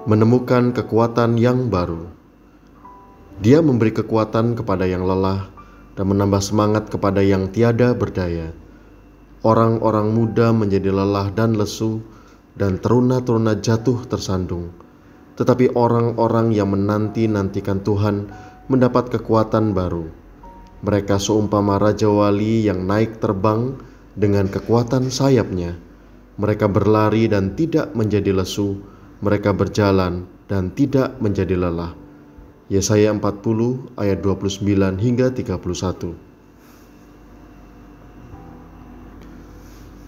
menemukan kekuatan yang baru. Dia memberi kekuatan kepada yang lelah dan menambah semangat kepada yang tiada berdaya. Orang-orang muda menjadi lelah dan lesu, dan teruna-teruna jatuh tersandung. Tetapi orang-orang yang menanti-nantikan Tuhan mendapat kekuatan baru. Mereka seumpama Raja Wali yang naik terbang dengan kekuatan sayapnya. Mereka berlari dan tidak menjadi lesu, mereka berjalan dan tidak menjadi lelah. Yesaya 40 ayat 29 hingga 31.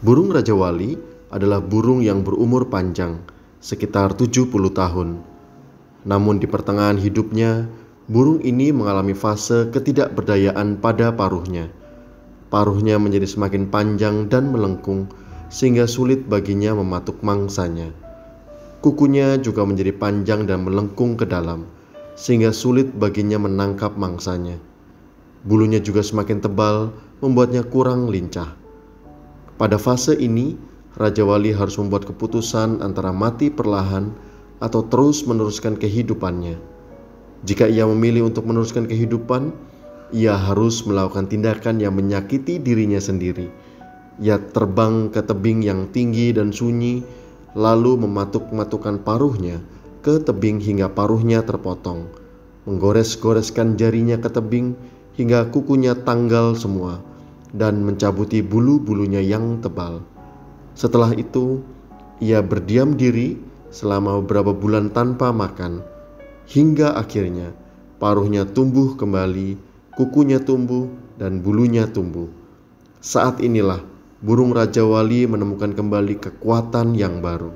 Burung Raja Wali adalah burung yang berumur panjang, sekitar 70 tahun. Namun di pertengahan hidupnya, burung ini mengalami fase ketidakberdayaan pada paruhnya. Paruhnya menjadi semakin panjang dan melengkung, sehingga sulit baginya mematuk mangsanya. Kukunya juga menjadi panjang dan melengkung ke dalam, sehingga sulit baginya menangkap mangsanya. Bulunya juga semakin tebal, membuatnya kurang lincah. Pada fase ini, Raja Wali harus membuat keputusan antara mati perlahan atau terus meneruskan kehidupannya. Jika ia memilih untuk meneruskan kehidupan, ia harus melakukan tindakan yang menyakiti dirinya sendiri. Ia terbang ke tebing yang tinggi dan sunyi, lalu mematuk-matukan paruhnya ke tebing hingga paruhnya terpotong, menggores-goreskan jarinya ke tebing hingga kukunya tanggal semua, dan mencabuti bulu-bulunya yang tebal. Setelah itu, ia berdiam diri selama beberapa bulan tanpa makan, hingga akhirnya paruhnya tumbuh kembali, kukunya tumbuh, dan bulunya tumbuh. Saat inilah burung Raja Wali menemukan kembali kekuatan yang baru.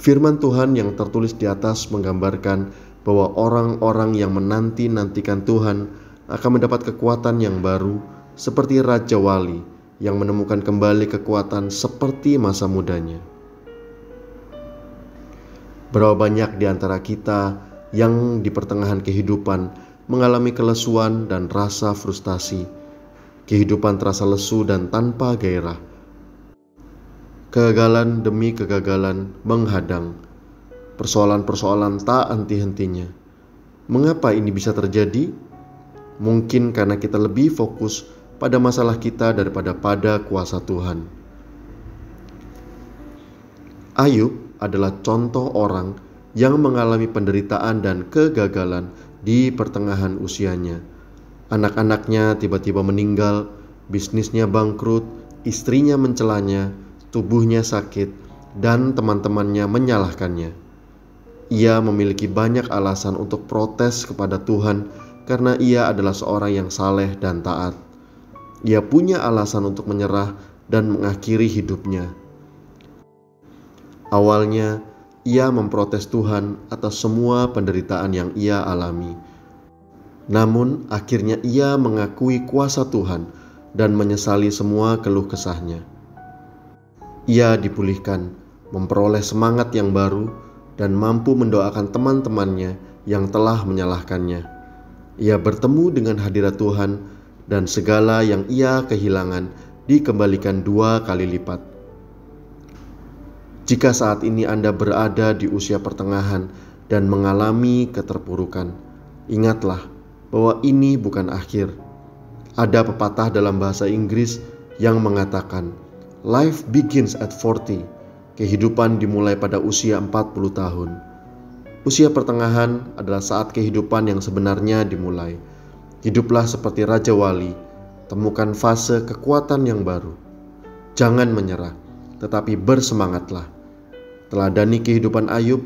Firman Tuhan yang tertulis di atas menggambarkan bahwa orang-orang yang menanti-nantikan Tuhan akan mendapat kekuatan yang baru, seperti Raja Wali yang menemukan kembali kekuatan seperti masa mudanya. Berapa banyak di antara kita yang di pertengahan kehidupan mengalami kelesuan dan rasa frustasi. Kehidupan terasa lesu dan tanpa gairah. Kegagalan demi kegagalan menghadang. Persoalan-persoalan tak henti-hentinya. Mengapa ini bisa terjadi? Mungkin karena kita lebih fokus pada masalah kita daripada pada kuasa Tuhan. Ayub adalah contoh orang yang mengalami penderitaan dan kegagalan di pertengahan usianya. Anak-anaknya tiba-tiba meninggal, bisnisnya bangkrut, istrinya mencelanya, tubuhnya sakit, dan teman-temannya menyalahkannya. Ia memiliki banyak alasan untuk protes kepada Tuhan karena ia adalah seorang yang saleh dan taat. Ia punya alasan untuk menyerah dan mengakhiri hidupnya. Awalnya, ia memprotes Tuhan atas semua penderitaan yang ia alami. Namun, akhirnya ia mengakui kuasa Tuhan dan menyesali semua keluh kesahnya. Ia dipulihkan, memperoleh semangat yang baru, dan mampu mendoakan teman-temannya yang telah menyalahkannya. Ia bertemu dengan hadirat Tuhan, dan segala yang ia kehilangan dikembalikan 2 kali lipat. Jika saat ini Anda berada di usia pertengahan dan mengalami keterpurukan, ingatlah bahwa ini bukan akhir. Ada pepatah dalam bahasa Inggris yang mengatakan, "Life begins at 40." Kehidupan dimulai pada usia 40 tahun. Usia pertengahan adalah saat kehidupan yang sebenarnya dimulai. Hiduplah seperti Raja Wali, temukan fase kekuatan yang baru. Jangan menyerah, tetapi bersemangatlah. Teladani kehidupan Ayub,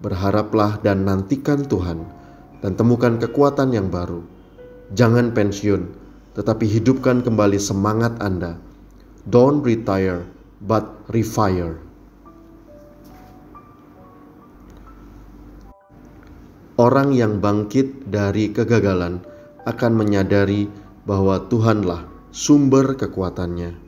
berharaplah dan nantikan Tuhan, dan temukan kekuatan yang baru. Jangan pensiun, tetapi hidupkan kembali semangat Anda. Don't retire, but refire. Orang yang bangkit dari kegagalan akan menyadari bahwa Tuhanlah sumber kekuatannya.